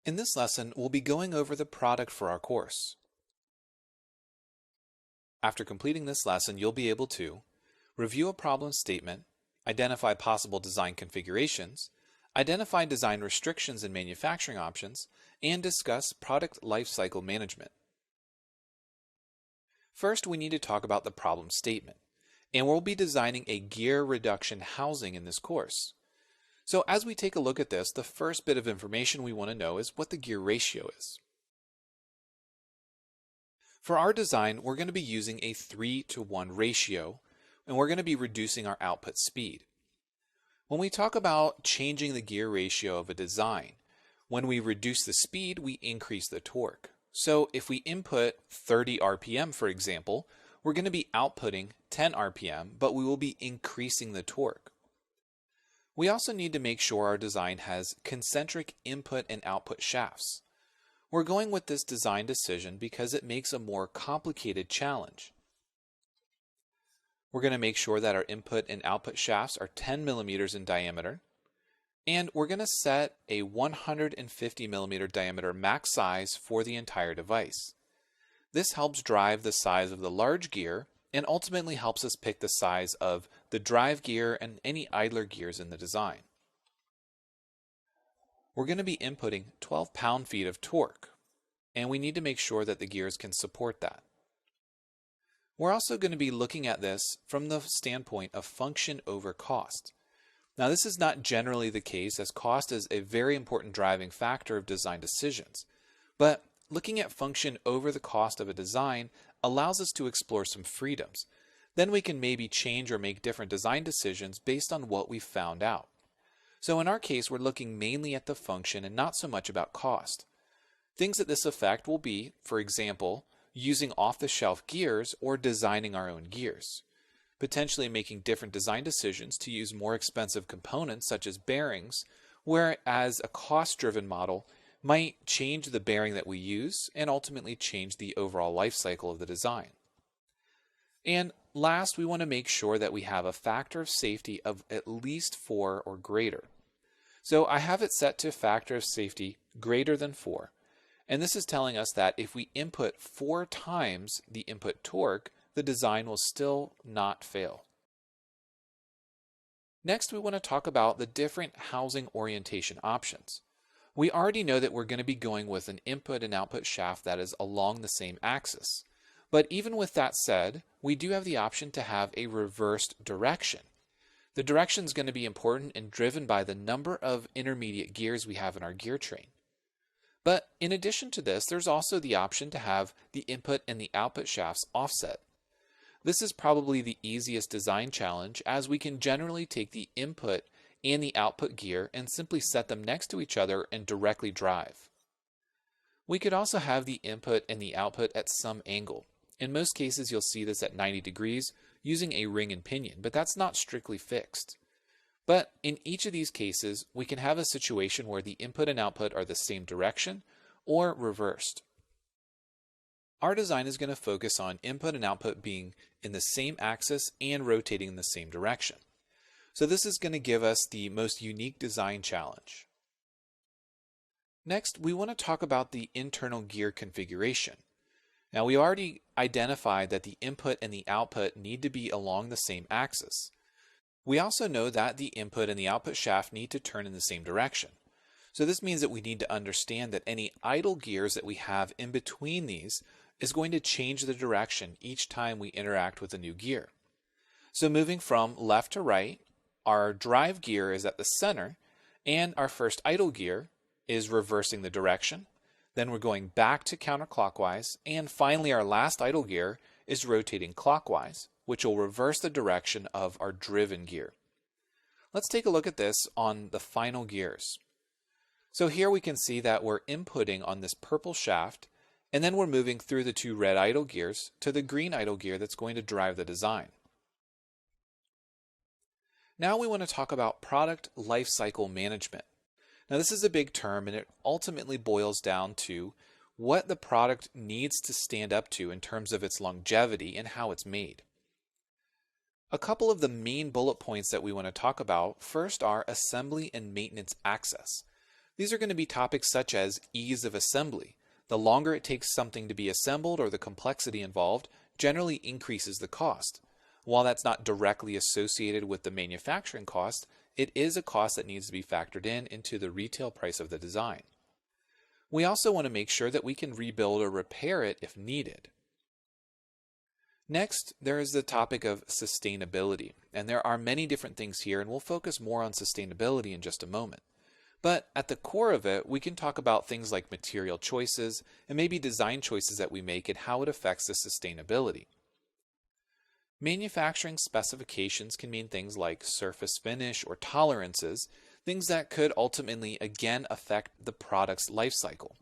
In this lesson, we'll be going over the product for our course. After completing this lesson, you'll be able to review a problem statement, identify possible design configurations, identify design restrictions and manufacturing options, and discuss product lifecycle management. First, we need to talk about the problem statement, and we'll be designing a gear reduction housing in this course. So as we take a look at this, the first bit of information we want to know is what the gear ratio is. For our design, we're going to be using a 3:1 ratio, and we're going to be reducing our output speed. When we talk about changing the gear ratio of a design, when we reduce the speed, we increase the torque. So if we input 30 RPM, for example, we're going to be outputting 10 RPM, but we will be increasing the torque. We also need to make sure our design has concentric input and output shafts. We're going with this design decision because it makes a more complicated challenge. We're going to make sure that our input and output shafts are 10 millimeters in diameter, and we're going to set a 150 millimeter diameter max size for the entire device. This helps drive the size of the large gear and ultimately helps us pick the size of the drive gear and any idler gears in the design. We're going to be inputting 12 pound-feet of torque, and we need to make sure that the gears can support that. We're also going to be looking at this from the standpoint of function over cost. Now, this is not generally the case, as cost is a very important driving factor of design decisions, but looking at function over the cost of a design allows us to explore some freedoms. Then we can maybe change or make different design decisions based on what we've found out. So in our case, we're looking mainly at the function and not so much about cost. Things that this affect will be, for example, using off-the-shelf gears or designing our own gears, potentially making different design decisions to use more expensive components such as bearings, whereas a cost-driven model might change the bearing that we use and ultimately change the overall life cycle of the design. And last, we want to make sure that we have a factor of safety of at least 4 or greater. So I have it set to a factor of safety greater than 4. And this is telling us that if we input 4 times the input torque, the design will still not fail. Next, we want to talk about the different housing orientation options. We already know that we're going to be going with an input and output shaft that is along the same axis. But even with that said, we do have the option to have a reversed direction. The direction is going to be important and driven by the number of intermediate gears we have in our gear train. But in addition to this, there's also the option to have the input and the output shafts offset. This is probably the easiest design challenge, as we can generally take the input and the output gear and simply set them next to each other and directly drive. We could also have the input and the output at some angle. In most cases, you'll see this at 90 degrees using a ring and pinion, but that's not strictly fixed. But in each of these cases, we can have a situation where the input and output are the same direction or reversed. Our design is going to focus on input and output being in the same axis and rotating in the same direction. So this is going to give us the most unique design challenge. Next, we want to talk about the internal gear configuration. Now, we already identified that the input and the output need to be along the same axis. We also know that the input and the output shaft need to turn in the same direction. So this means that we need to understand that any idle gears that we have in between these is going to change the direction each time we interact with a new gear. So moving from left to right, our drive gear is at the center, and our first idle gear is reversing the direction. Then we're going back to counterclockwise, and finally our last idle gear is rotating clockwise, which will reverse the direction of our driven gear. Let's take a look at this on the final gears. So here we can see that we're inputting on this purple shaft, and then we're moving through the 2 red idle gears to the green idle gear that's going to drive the design. Now we want to talk about product lifecycle management. Now this is a big term, and it ultimately boils down to what the product needs to stand up to in terms of its longevity and how it's made. A couple of the main bullet points that we want to talk about first are assembly and maintenance access. These are going to be topics such as ease of assembly. The longer it takes something to be assembled or the complexity involved generally increases the cost. While that's not directly associated with the manufacturing cost, it is a cost that needs to be factored into the retail price of the design. We also want to make sure that we can rebuild or repair it if needed. Next, there is the topic of sustainability, and there are many different things here, and we'll focus more on sustainability in just a moment. But at the core of it, we can talk about things like material choices and maybe design choices that we make and how it affects the sustainability. Manufacturing specifications can mean things like surface finish or tolerances, things that could ultimately again affect the product's life cycle.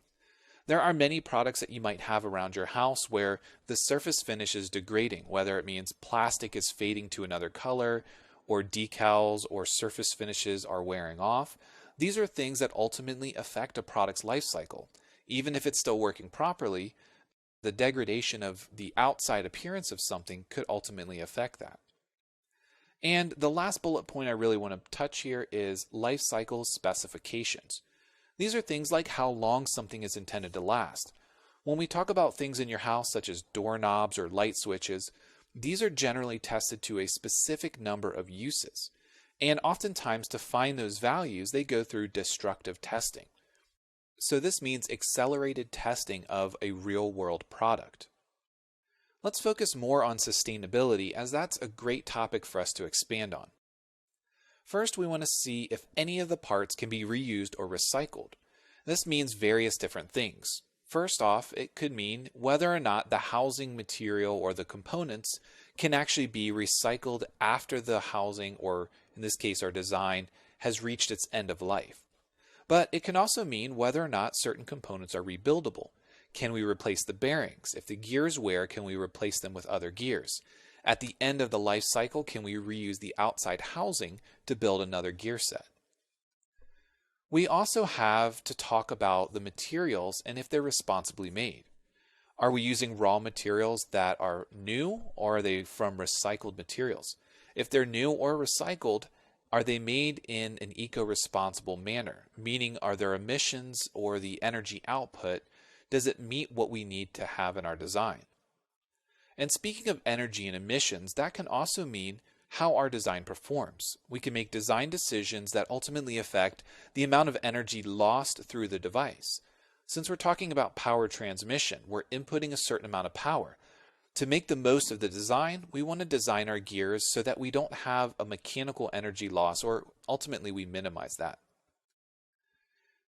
There are many products that you might have around your house where the surface finish is degrading, whether it means plastic is fading to another color, or decals or surface finishes are wearing off. These are things that ultimately affect a product's life cycle. Even if it's still working properly, the degradation of the outside appearance of something could ultimately affect that. And the last bullet point I really want to touch here is life cycle specifications. These are things like how long something is intended to last. When we talk about things in your house such as doorknobs or light switches, these are generally tested to a specific number of uses. And oftentimes to find those values, they go through destructive testing. So this means accelerated testing of a real-world product. Let's focus more on sustainability, as that's a great topic for us to expand on. First, we want to see if any of the parts can be reused or recycled. This means various different things. First off, it could mean whether or not the housing material or the components can actually be recycled after the housing, or in this case our design, has reached its end of life. But it can also mean whether or not certain components are rebuildable. Can we replace the bearings? If the gears wear, can we replace them with other gears? At the end of the life cycle, can we reuse the outside housing to build another gear set? We also have to talk about the materials and if they're responsibly made. Are we using raw materials that are new, or are they from recycled materials? If they're new or recycled, are they made in an eco-responsible manner? Meaning, are their emissions or the energy output, does it meet what we need to have in our design? And speaking of energy and emissions, that can also mean how our design performs. We can make design decisions that ultimately affect the amount of energy lost through the device. Since we're talking about power transmission, we're inputting a certain amount of power. To make the most of the design, we want to design our gears so that we don't have a mechanical energy loss, or ultimately we minimize that.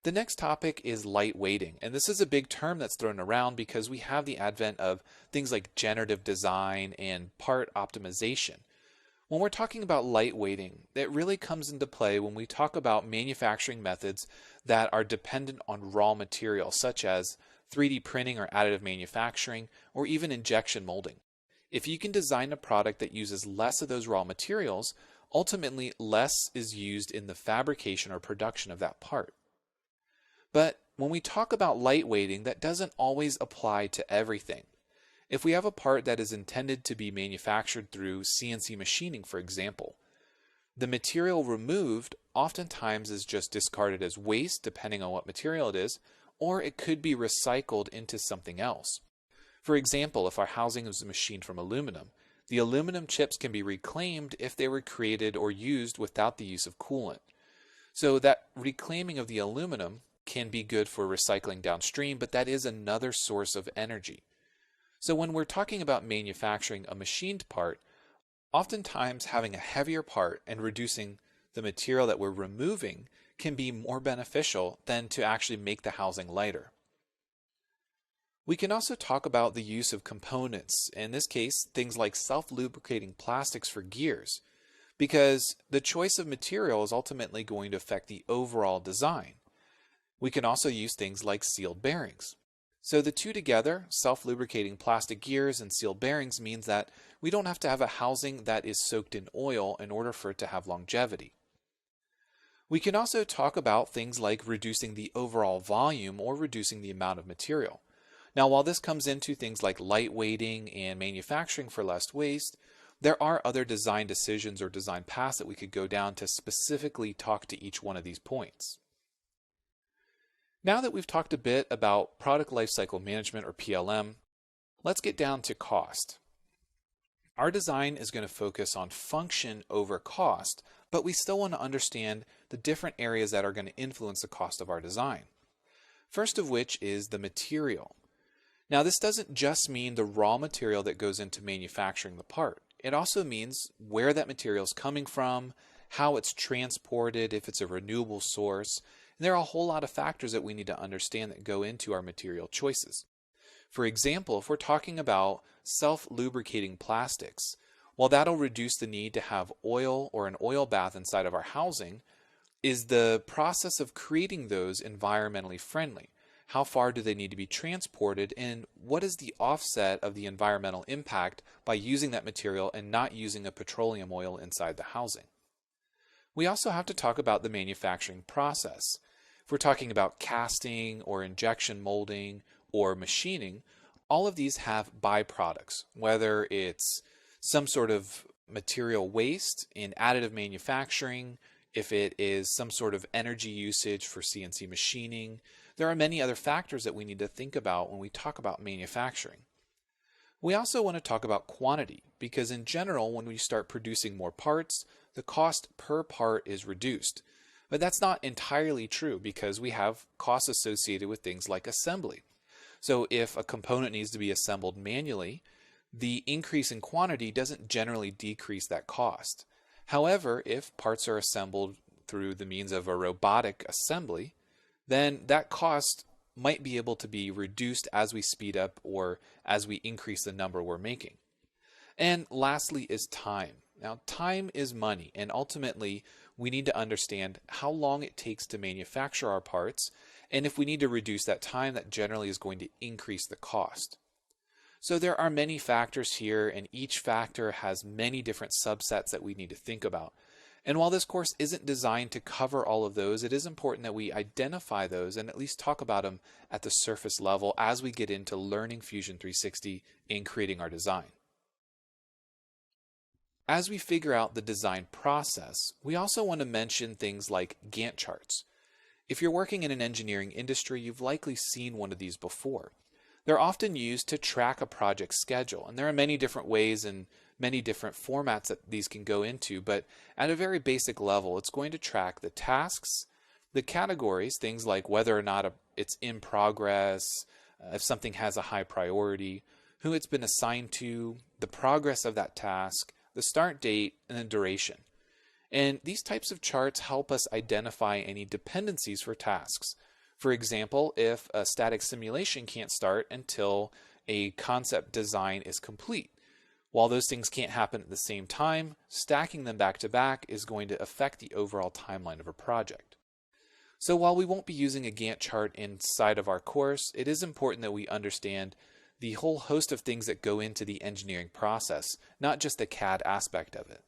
The next topic is lightweighting, and this is a big term that's thrown around because we have the advent of things like generative design and part optimization. When we're talking about lightweighting, it really comes into play when we talk about manufacturing methods that are dependent on raw materials, such as 3D printing or additive manufacturing, or even injection molding. If you can design a product that uses less of those raw materials, ultimately less is used in the fabrication or production of that part. But when we talk about lightweighting, that doesn't always apply to everything. If we have a part that is intended to be manufactured through CNC machining, for example, the material removed oftentimes is just discarded as waste, depending on what material it is, or it could be recycled into something else. For example, if our housing is machined from aluminum, the aluminum chips can be reclaimed if they were created or used without the use of coolant. So that reclaiming of the aluminum can be good for recycling downstream, but that is another source of energy. So when we're talking about manufacturing a machined part, oftentimes having a heavier part and reducing the material that we're removing can be more beneficial than to actually make the housing lighter. We can also talk about the use of components, in this case things like self-lubricating plastics for gears, because the choice of material is ultimately going to affect the overall design. We can also use things like sealed bearings. So the two together, self-lubricating plastic gears and sealed bearings, means that we don't have to have a housing that is soaked in oil in order for it to have longevity. We can also talk about things like reducing the overall volume or reducing the amount of material. Now, while this comes into things like lightweighting and manufacturing for less waste, there are other design decisions or design paths that we could go down to specifically talk to each one of these points. Now that we've talked a bit about product lifecycle management or PLM, let's get down to cost. Our design is going to focus on function over cost, but we still want to understand the different areas that are going to influence the cost of our design. First of which is the material. Now, this doesn't just mean the raw material that goes into manufacturing the part. It also means where that material is coming from, how it's transported, if it's a renewable source. And there are a whole lot of factors that we need to understand that go into our material choices. For example, if we're talking about self-lubricating plastics, while that'll reduce the need to have oil or an oil bath inside of our housing, is the process of creating those environmentally friendly? How far do they need to be transported, and what is the offset of the environmental impact by using that material and not using a petroleum oil inside the housing? We also have to talk about the manufacturing process. If we're talking about casting or injection molding or machining, all of these have byproducts, whether it's some sort of material waste in additive manufacturing, if it is some sort of energy usage for CNC machining. There are many other factors that we need to think about when we talk about manufacturing. We also want to talk about quantity, because in general, when we start producing more parts, the cost per part is reduced. But that's not entirely true, because we have costs associated with things like assembly. So if a component needs to be assembled manually, the increase in quantity doesn't generally decrease that cost. However, if parts are assembled through the means of a robotic assembly, then that cost might be able to be reduced as we speed up or as we increase the number we're making. And lastly is time. Now, time is money, and ultimately we need to understand how long it takes to manufacture our parts, and if we need to reduce that time, that generally is going to increase the cost. So there are many factors here, and each factor has many different subsets that we need to think about. And while this course isn't designed to cover all of those, it is important that we identify those and at least talk about them at the surface level as we get into learning Fusion 360 and creating our design. As we figure out the design process, we also want to mention things like Gantt charts. If you're working in an engineering industry, you've likely seen one of these before. They're often used to track a project schedule, and there are many different ways and many different formats that these can go into, but at a very basic level, it's going to track the tasks, the categories, things like whether or not it's in progress, if something has a high priority, who it's been assigned to, the progress of that task, the start date, and the duration. And these types of charts help us identify any dependencies for tasks. For example, if a static simulation can't start until a concept design is complete. While those things can't happen at the same time, stacking them back to back is going to affect the overall timeline of a project. So while we won't be using a Gantt chart inside of our course, it is important that we understand the whole host of things that go into the engineering process, not just the CAD aspect of it.